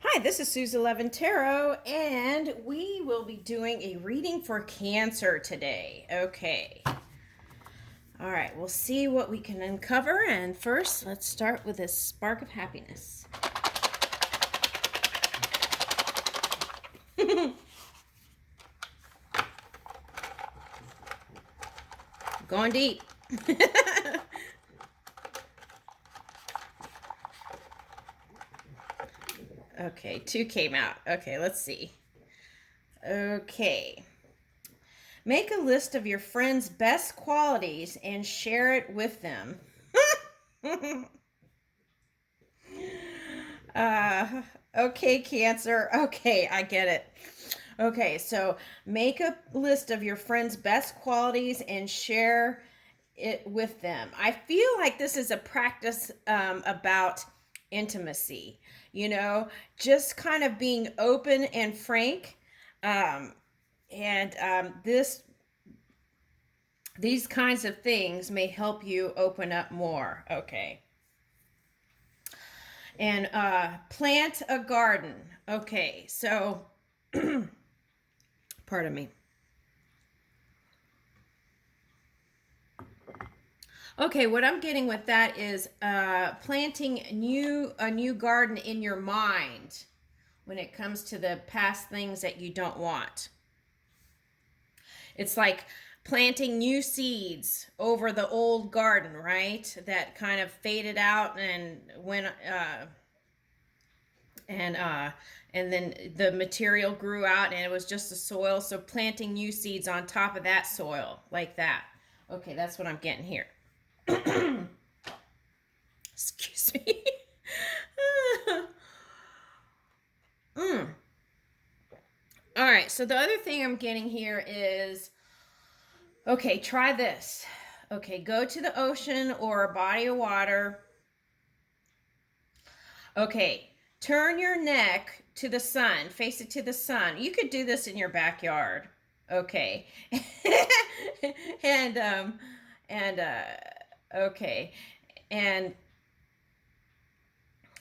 Hi, this is Suze 11 Tarot, and we will be doing a reading for Cancer today. Okay. All right, we'll see what we can uncover. And first, let's start with this spark of happiness. Going deep. Okay, two came out. Okay, let's see. Okay. Make a list of your friends' best qualities and share it with them. Okay, Cancer. Okay, I get it. Okay, so make a list of your friends' best qualities and share it with them. I feel like this is a practice about intimacy, just kind of being open and frank. Um, and these kinds of things may help you open up more. Okay. And plant a garden. Okay, so pardon me. Okay, what I'm getting with that is planting a new garden in your mind when it comes to the past things that you don't want. It's like planting new seeds over the old garden, right? That kind of faded out and went and and then the material grew out and it was just the soil. So planting new seeds on top of that soil, like that. Okay, that's what I'm getting here. Excuse me. mm. All right, so the other thing I'm getting here is, okay, try this. Okay, go to the ocean or a body of water. Okay, turn your neck to the sun, face it to the sun. You could do this in your backyard. Okay. and and okay. And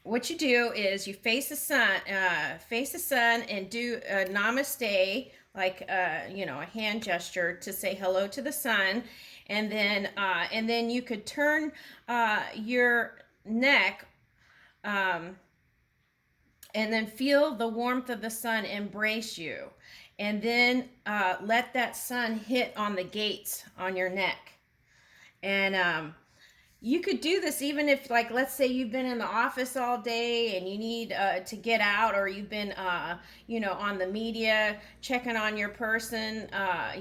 what you do is you face the sun, and do a namaste, like a hand gesture to say hello to the sun, and then you could turn your neck, um, and then feel the warmth of the sun embrace you, and then let that sun hit on the gates on your neck, and you could do this even if, like, let's say you've been in the office all day and you need to get out, or you've been on the media checking on your person, uh,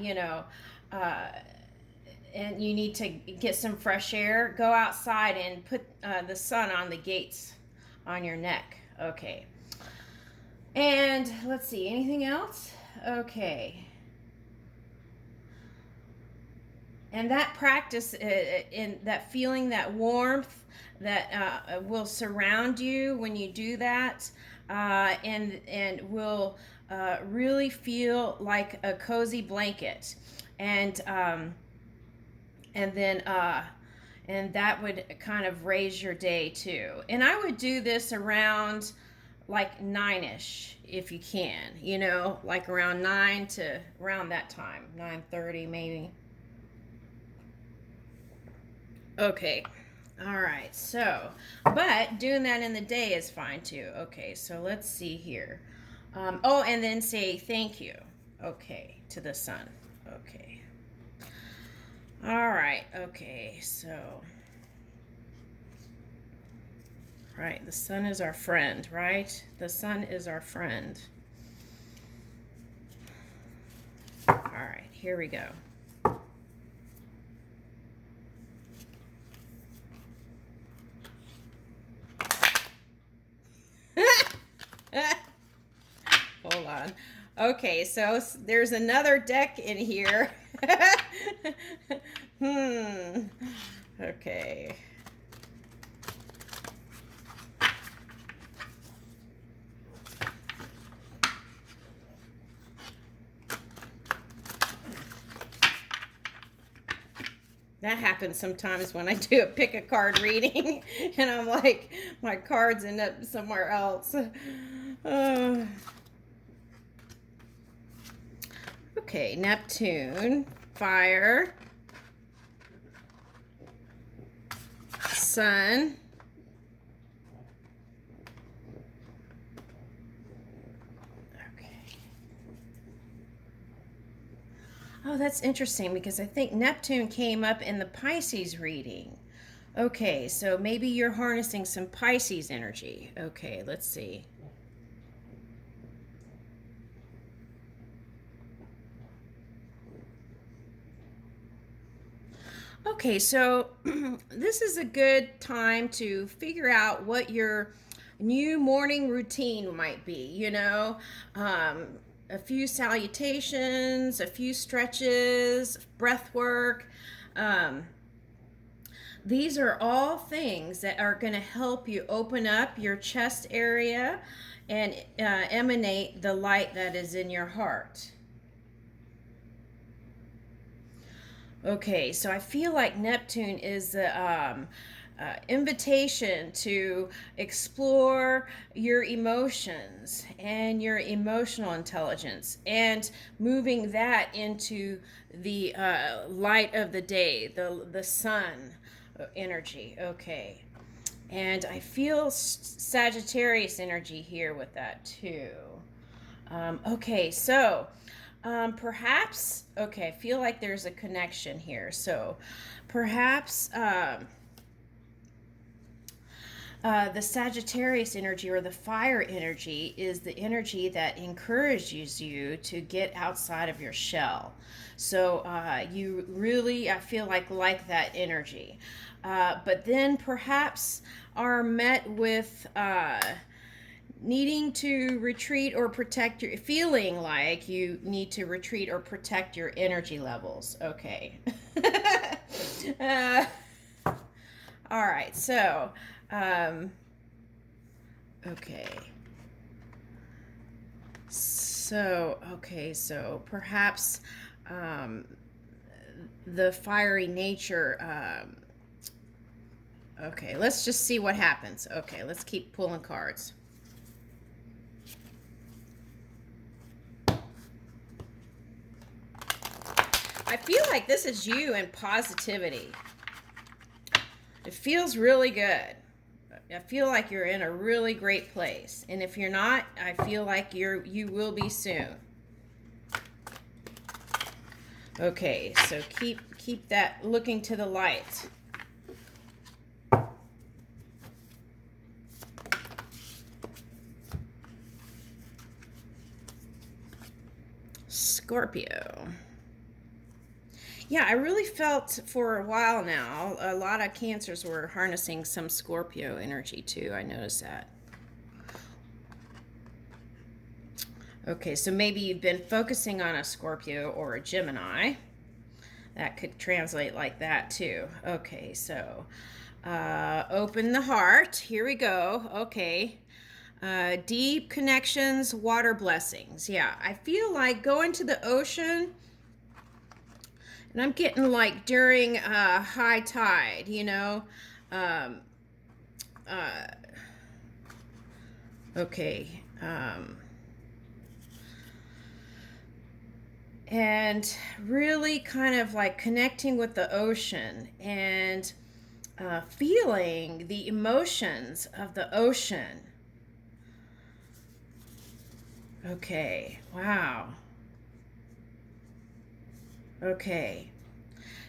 and you need to get some fresh air. Go outside and put the sun on the gates on your neck. Okay. And let's see, anything else? Okay. And that practice, in that feeling, that warmth that will surround you when you do that, and will really feel like a cozy blanket, and and then and that would kind of raise your day too. And I would do this around like 9ish if you can, like around 9 to around that time, 9:30 maybe. Okay. All right. So, but doing that in the day is fine too. Okay. So let's see here. Oh, and then say thank you. Okay. To the sun. Okay. All right. Okay. So, right. The sun is our friend, right? The sun is our friend. All right. Here we go. Hold on. Okay, so there's another deck in here. Okay. That happens sometimes when I do a pick a card reading and I'm like, my cards end up somewhere else. Uh, okay, Neptune, fire, sun, oh, that's interesting because I think Neptune came up in the Pisces reading. Okay, so maybe you're harnessing some Pisces energy. Okay, let's see. Okay, so this is a good time to figure out what your new morning routine might be. Um, a few salutations, a few stretches, breath work. Um, these are all things that are going to help you open up your chest area and emanate the light that is in your heart. Okay, so I feel like Neptune is the invitation to explore your emotions and your emotional intelligence and moving that into the light of the day, the sun energy. Okay. And I feel Sagittarius energy here with that too. Okay, so perhaps, okay, I feel like there's a connection here. So perhaps the Sagittarius energy or the fire energy is the energy that encourages you to get outside of your shell. So you really, I feel like that energy. But then perhaps are met with needing to retreat or protect your, feeling like you need to retreat or protect your energy levels. Okay. uh, all right, so okay. So perhaps the fiery nature. Okay, let's just see what happens. Okay, let's keep pulling cards. I feel like this is you and positivity. It feels really good. I feel like you're in a really great place. And if you're not, I feel like you will be soon. Okay, so keep that looking to the light. Scorpio. Yeah, I really felt for a while now, a lot of cancers were harnessing some Scorpio energy too. I noticed that. Okay, so maybe you've been focusing on a Scorpio or a Gemini. That could translate like that too. Okay, so open the heart. Here we go. Okay. Deep connections, water blessings. Yeah, I feel like going to the ocean. And I'm getting like during high tide, Um, uh, okay. And really kind of like connecting with the ocean and feeling the emotions of the ocean. Okay. Wow. Okay.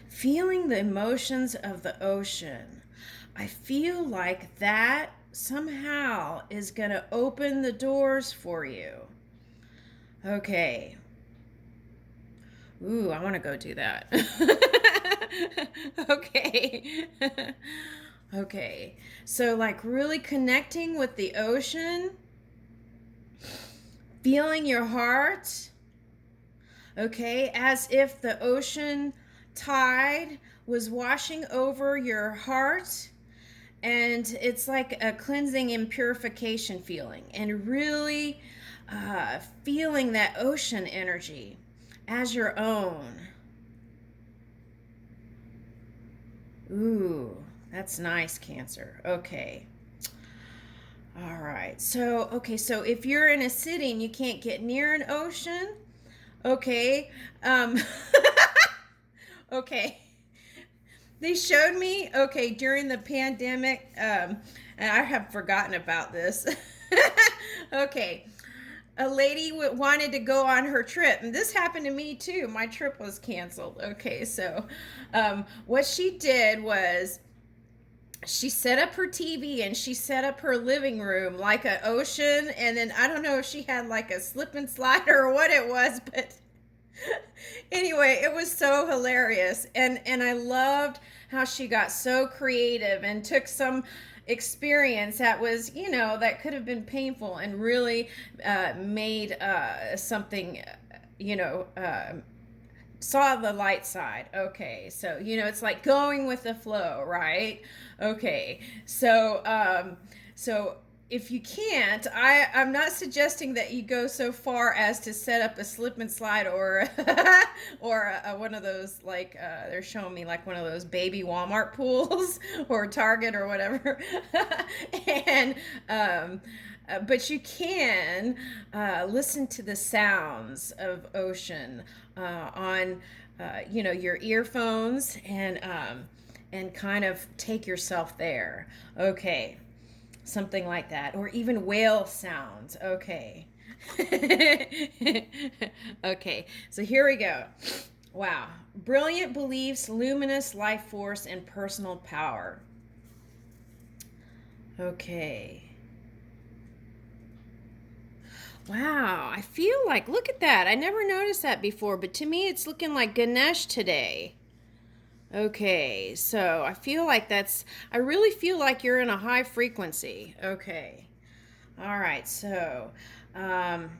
Feeling the emotions of the ocean. I feel like that somehow is going to open the doors for you. Okay. Ooh, I want to go do that. Okay. Okay. So, like, really connecting with the ocean, feeling your heart, okay, as if the ocean tide was washing over your heart. And it's like a cleansing and purification feeling, and really feeling that ocean energy as your own. Ooh, that's nice, Cancer. Okay. All right. So, okay, so if you're in a city and you can't get near an ocean, okay, um, okay. They showed me, okay, during the pandemic, and I have forgotten about this. Okay, a lady wanted to go on her trip, and this happened to me too. My trip was canceled. Okay, so what she did was she set up her TV and she set up her living room like an ocean, and then I don't know if she had like a slip and slide or what it was, but anyway, it was so hilarious, and I loved how she got so creative and took some experience that was, that could have been painful, and really made something, you know uh, saw the light side. Okay, so it's like going with the flow, right? Okay, so if you can't, I'm not suggesting that you go so far as to set up a slip and slide, or one of those, like, they're showing me like one of those baby Walmart pools or Target or whatever. And but you can listen to the sounds of ocean on your earphones, and kind of take yourself there. Okay, something like that, or even whale sounds. Okay. Okay, so here we go. Wow. Brilliant beliefs, luminous life force, and personal power. Okay. Wow, I feel like, look at that. I never noticed that before, but to me it's looking like Ganesh today. Okay, so I really feel like you're in a high frequency. Okay. All right, so, um,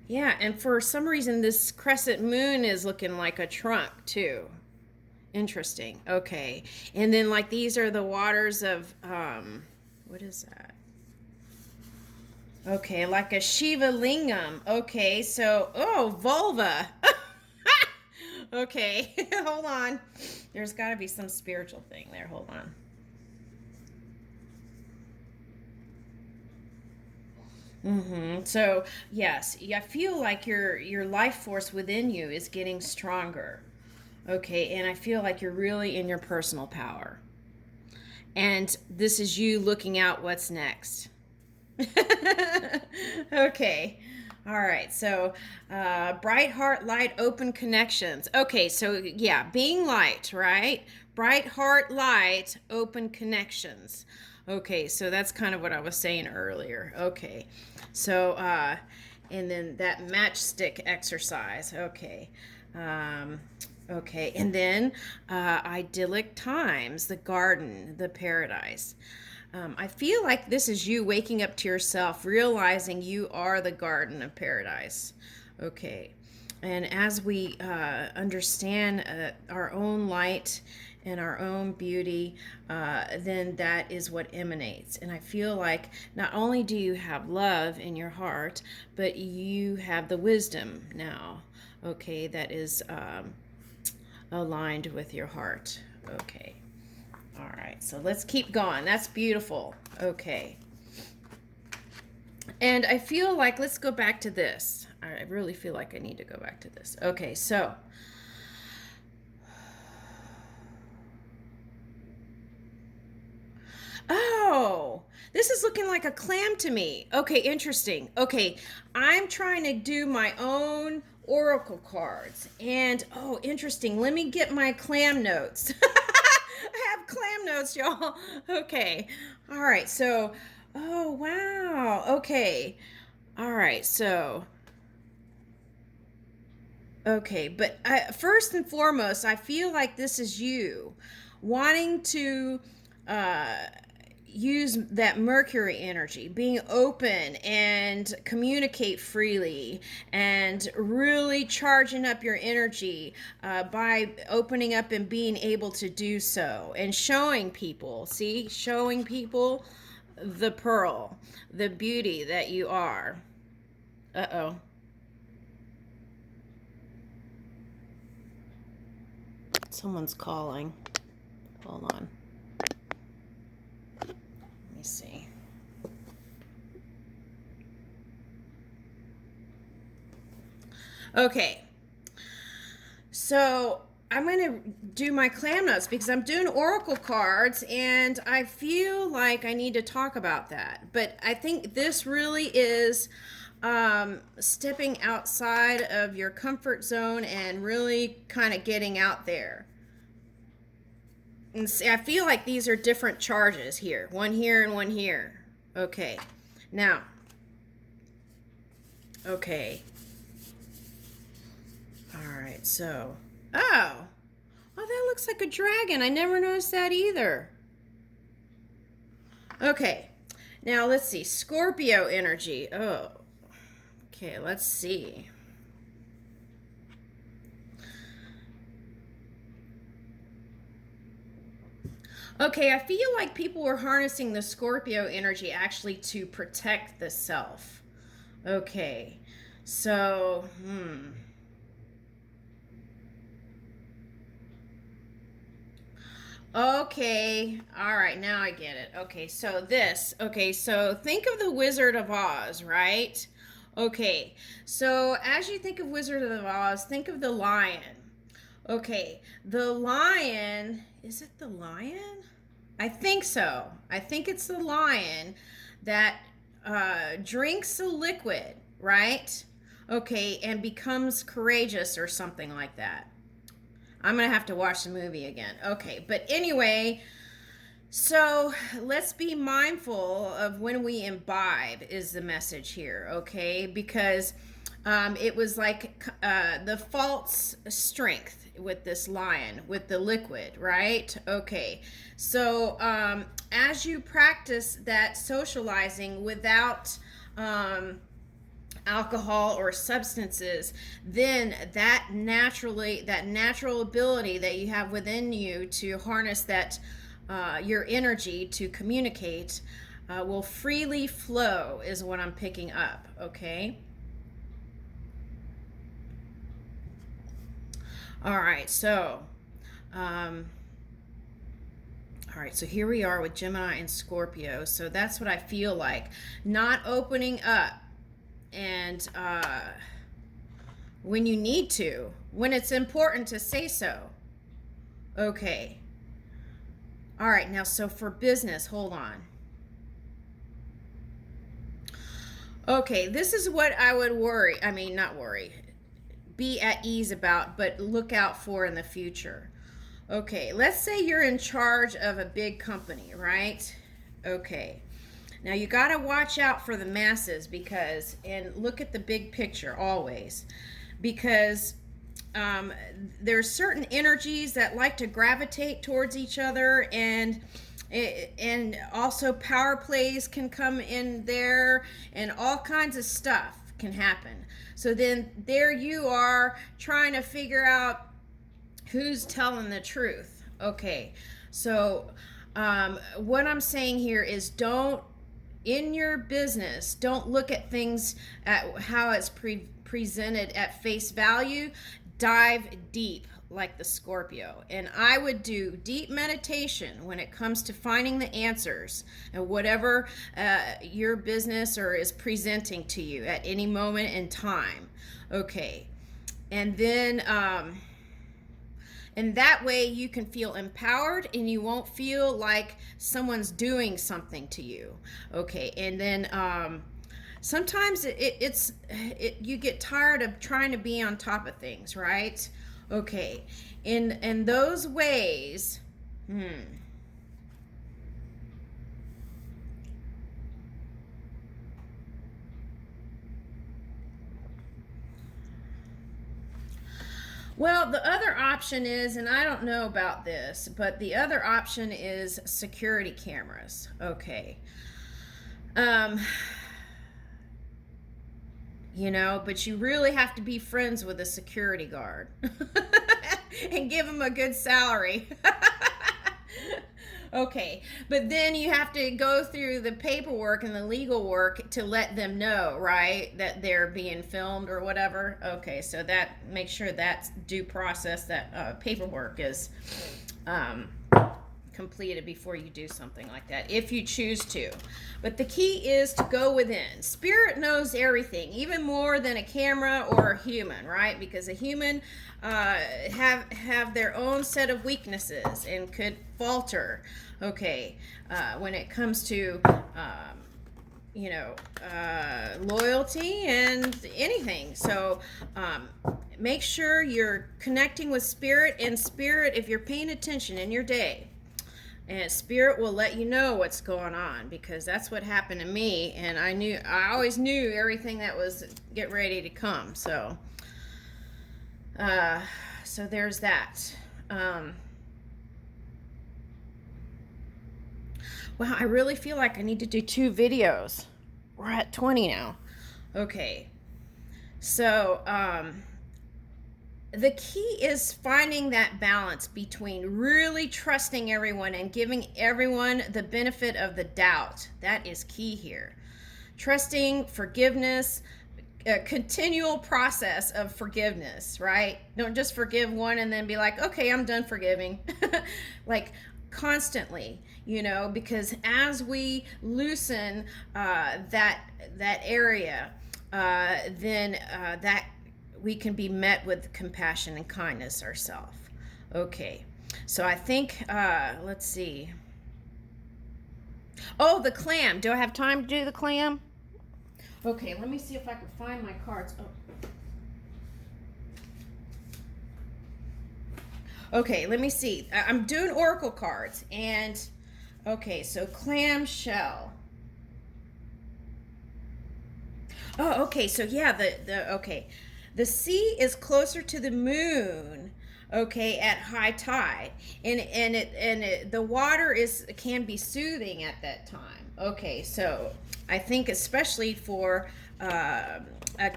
yeah, and for some reason, this crescent moon is looking like a trunk, too. Interesting. Okay. And then, like, these are the waters of, what is that? Okay, like a Shiva lingam. Okay, so, oh, vulva. Okay, hold on. There's got to be some spiritual thing there. Hold on. So, yes, I feel like your life force within you is getting stronger. Okay, and I feel like you're really in your personal power. And this is you looking out what's next. Okay. All right. So, bright heart, light, open connections. Okay. So, yeah, being light, right? Bright heart, light, open connections. Okay. So, that's kind of what I was saying earlier. Okay. So, and then that matchstick exercise. Okay. Um, okay. And then idyllic times, the garden, the paradise. I feel like this is you waking up to yourself, realizing you are the garden of paradise. Okay. And as we understand our own light and our own beauty, then that is what emanates. And I feel like not only do you have love in your heart, but you have the wisdom now, okay, that is aligned with your heart. Okay. All right, so let's keep going. That's beautiful. Okay. And I feel like, let's go back to this. I really feel like I need to go back to this. Okay, so. Oh, this is looking like a clam to me. Okay, interesting. Okay, I'm trying to do my own oracle cards. And, oh, interesting. Let me get my clam notes. I have clam notes, y'all. Okay. All right. So, oh, wow. Okay. All right. So, okay. But first and foremost, I feel like this is you wanting to uh, use that Mercury energy, being open and communicate freely, and really charging up your energy by opening up and being able to do so, and showing people the pearl, the beauty that you are. Uh oh. Someone's calling. Hold on. Let me see. Okay. So I'm going to do my clam nuts because I'm doing oracle cards and I feel like I need to talk about that. But I think this really is stepping outside of your comfort zone and really kind of getting out there. And see, I feel like these are different charges here. One here and one here. Okay. Now. Okay. All right, so. Oh, that looks like a dragon. I never noticed that either. Okay, now let's see. Scorpio energy. Oh, okay, let's see. Okay, I feel like people were harnessing the Scorpio energy actually to protect the self. Okay, so, Okay, all right, now I get it. Okay, so think of the Wizard of Oz, right? Okay, so as you think of Wizard of Oz, think of the lion. Okay, the lion, is it the lion? I think so. I think it's the lion that drinks a liquid, right? Okay, and becomes courageous or something like that. I'm going to have to watch the movie again. Okay, but anyway, so let's be mindful of when we imbibe is the message here, okay? Because it was like the false strength with this lion, with the liquid, right? Okay, so as you practice that socializing without alcohol or substances, then that natural ability that you have within you to harness that your energy to communicate will freely flow is what I'm picking up. Okay, all right, so here we are with Gemini and Scorpio. So that's what I feel like, not opening up. And when you need to, when it's important to say so. Okay. All right, now, so for business, hold on. Okay, this is what I would be at ease about, but look out for in the future. Okay, let's say you're in charge of a big company, right? Okay. Now you got to watch out for the masses and look at the big picture always, because there's certain energies that like to gravitate towards each other, and also power plays can come in there, and all kinds of stuff can happen. So then there you are trying to figure out who's telling the truth. Okay, so what I'm saying here is in your business, don't look at things at how it's presented at face value. Dive deep like the Scorpio. And I would do deep meditation when it comes to finding the answers and whatever your business or is presenting to you at any moment in time. Okay. And then and that way you can feel empowered and you won't feel like someone's doing something to you. Okay, and then sometimes you get tired of trying to be on top of things, right? Okay, in those ways, Well, the other option is, and I don't know about this, but the other option is security cameras. Okay. But you really have to be friends with a security guard and give them a good salary. Okay, but then you have to go through the paperwork and the legal work to let them know, right, that they're being filmed or whatever. Okay, so that make sure that's due process, that paperwork is um, completed before you do something like that, if you choose to. But the key is to go within. Spirit knows everything, even more than a camera or a human, right? Because a human have their own set of weaknesses and could falter. Okay, when it comes to loyalty and anything. So make sure you're connecting with spirit, and spirit, if you're paying attention in your day, and spirit will let you know what's going on, because that's what happened to me, and I always knew everything that was get ready to come. So there's that. Wow, I really feel like I need to do 2 videos. We're at 20 now. Okay, so the key is finding that balance between really trusting everyone and giving everyone the benefit of the doubt. That is key here. Trusting, forgiveness, a continual process of forgiveness, right? Don't just forgive one and then be like, okay, I'm done forgiving. Like constantly, because as we loosen that area, then that we can be met with compassion and kindness ourselves. Okay, so I think, let's see. Oh, the clam. Do I have time to do the clam? Okay, let me see if I can find my cards. Oh. Okay, let me see. I'm doing oracle cards, and okay, so clam shell. Oh, okay, so yeah, the sea is closer to the moon, okay, at high tide, and the water can be soothing at that time. Okay, so I think especially for a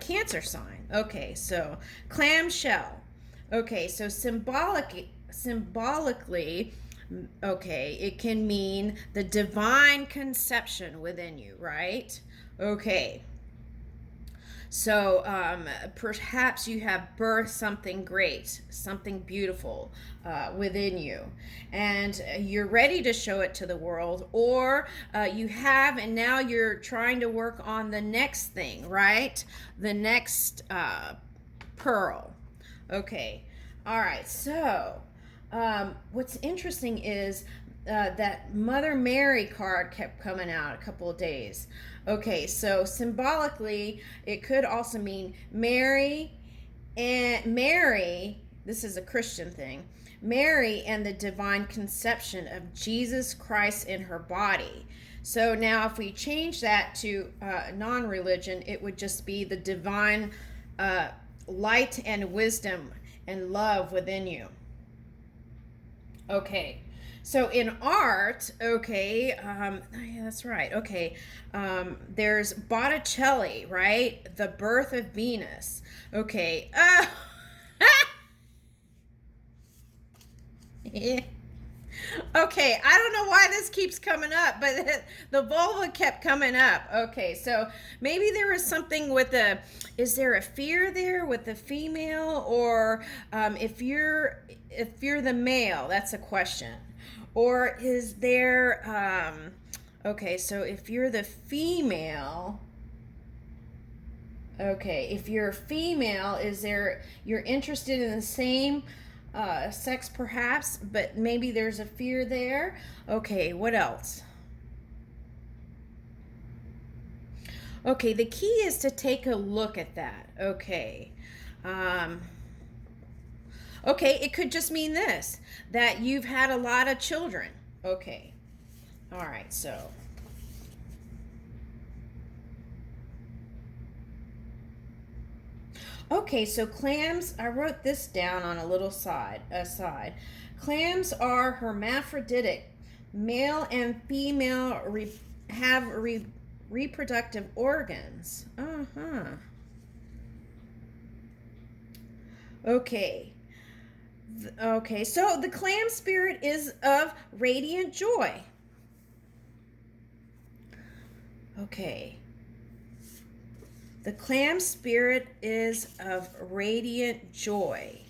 Cancer sign. Okay, so clamshell. Okay, so symbolically, okay, it can mean the divine conception within you, right? Okay. So perhaps you have birthed something great, something beautiful within you, and you're ready to show it to the world, or you have, and now you're trying to work on the next thing, right? The next pearl. Okay. All right. So what's interesting is that Mother Mary card kept coming out a couple of days. Okay, so symbolically, it could also mean Mary, this is a Christian thing, Mary and the divine conception of Jesus Christ in her body. So now if we change that to non-religion, it would just be the divine light and wisdom and love within you. Okay. So in art, okay, yeah, that's right. Okay, there's Botticelli, right? The Birth of Venus. Okay. Yeah. Okay, I don't know why this keeps coming up, but the vulva kept coming up. Okay, so maybe there was something with is there a fear there with the female, or if you're the male, that's a question. Or is there, okay, so if you're the female, okay, if you're a female, you're interested in the same sex perhaps, but maybe there's a fear there. Okay, what else? Okay, the key is to take a look at that. Okay. Okay, it could just mean this, that you've had a lot of children. Okay. All right, so. Okay, so clams, I wrote this down on a little aside. Clams are hermaphroditic. Male and female have reproductive organs. Uh-huh. Okay. Okay, so the clam spirit is of radiant joy. Okay. The clam spirit is of radiant joy.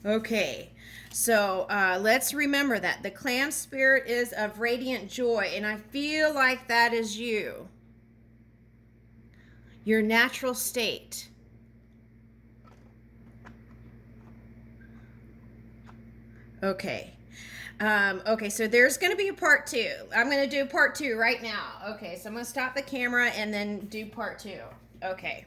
Okay, so let's remember that. The clam spirit is of radiant joy, and I feel like that is you. Your natural state. Okay. Okay, so there's going to be a part 2. I'm going to do part 2 right now. Okay, so I'm going to stop the camera and then do part 2. Okay.